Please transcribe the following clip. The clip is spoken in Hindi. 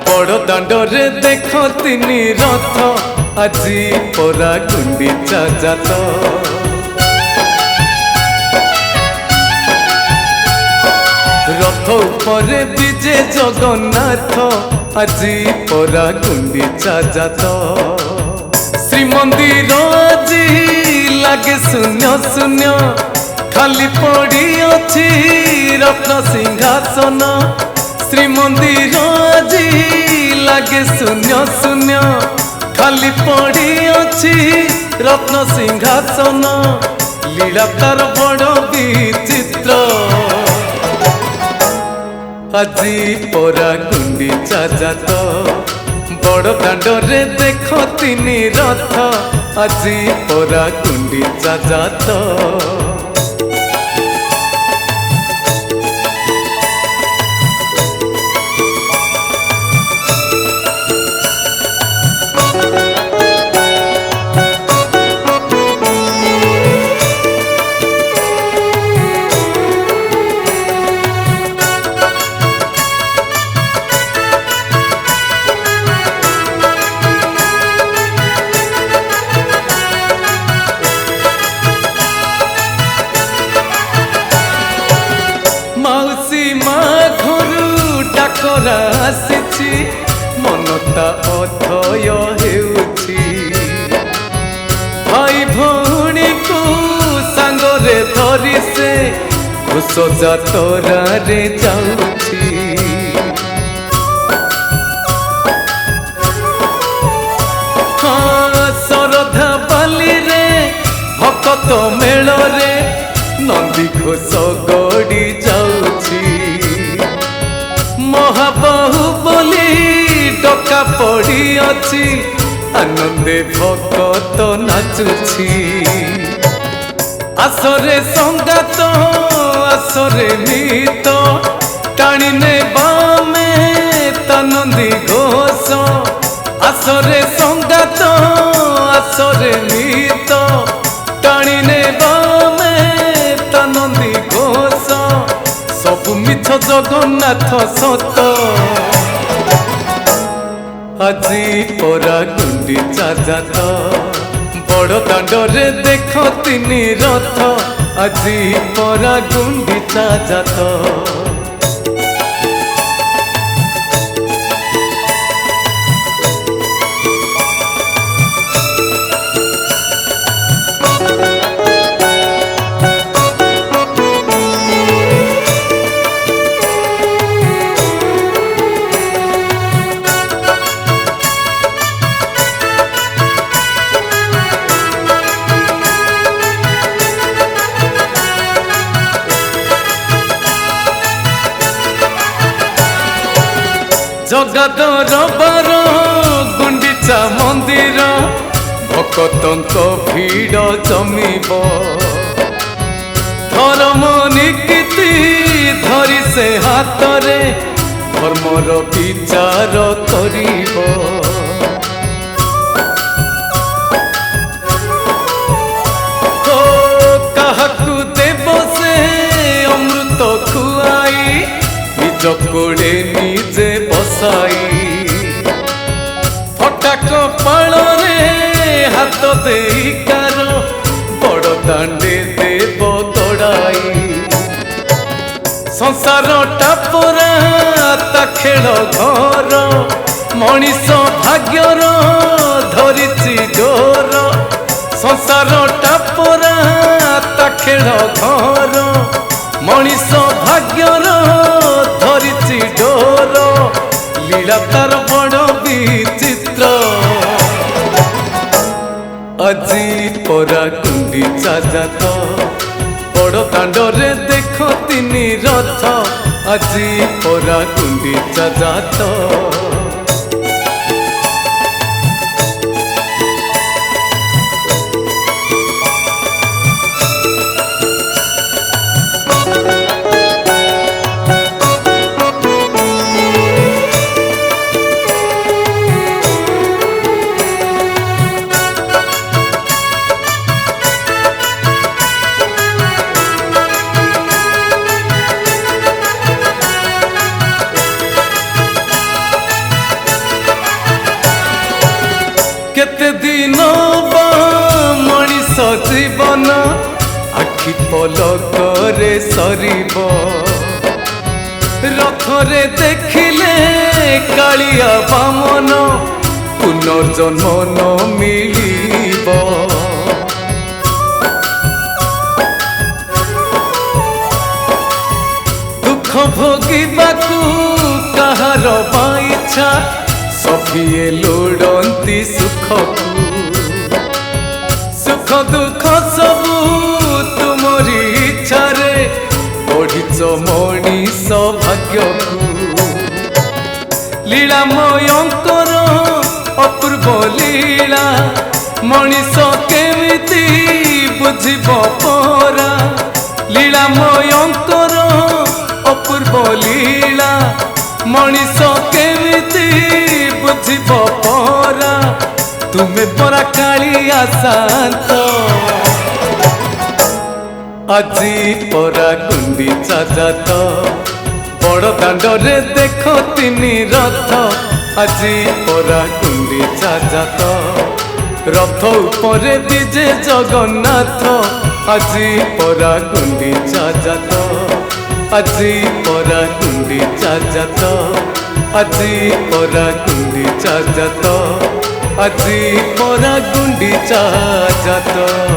बड़ दांडरे देख तीन रथ আজি परा गुंडीचा जात रथ उपरे विजे जगन्नाथ আজি परा गुंडीचा जात श्रीमंदिर আজি लागे शून्य शून्य खाली पड़ी अछि रत्न सिंहासन श्रीमंदिर আজি लागे शून्य शून्य खाली पड़ी अछि रत्न सिंहासन लीला तार बड़ विचित्र আজি परा गुंडीचा जात बड़ दांडरे देख तीन रथ আজি परा गुंडीचा जात आसी मनता अथय हेउछि भाई भौणी को सांगरे धरी से घोष जातरा रे जाउछि सरधा बाली रे भक्त मेल रे नंदी घोष गड़ी जाउछि महाबाहु बोली डका पड़ी अछि आनंदे भक्त नाचुछि आसरे संगात आसरे मीत टाणी ने बामे तनंदी घोष आसरे संगात आसरे मीत टाणी ने बामे तनंदी घोष सबु मिछ जगन्नाथ सत আজি परा गुंडीचा जात बड़ दांडरे देख तीन रथ আজি परा गुंडीचा जात जगादर बार गुंडीचा मंदिर भक्तंक भीड़ जमीब धर्म नीति धरी से हाथ रे धर्मर विचार करिब काहाकू देव से अमृत खुआई निज कोड़े निजे बसाई फटाक पाल हाथ दे कार बड़ दांडे देव दौड़ाई संसार टापरा ता खेल घर मनीष भाग्यर धरिची डोर संसार टापरा ता खेल घर मनीष भाग्यर धरिची डोर लीला तार बड़ विचित्र আজি परा गुंडीचा जात बड़ दांडरे देख तीन रथ আজি परा गुंडीचा जात। केते दिन बा मଣିଷ जीवन आखि पलकरे सरीब रथरे देखिले कालिया बामन पुनर्जन्म न मिलिब दुख भोगिबाकू कहार इच्छा सफिए लोड़ती सुखकू सुख दुख सबू तुमरी इच्छा रे पढ़िच मनीष भाग्यकू लीलामयंकर अपूर्व लीला मनीष केमिति बुझिब परा लीलामयंकर अपूर्व लीला मनीष केमिति बुझिब परा तुमे परा कालिया शांत আজি परा गुंडीचा जात बड़ दांडरे देख तिनी रथ আজি परा गुंडीचा जात रथ उपरे विजे जगन्नाथ আজি परा गुंडीचा जात আজি परा गुंडीचा जात আজি परा गुंडीचा जात আজি परा गुंडीचा जात।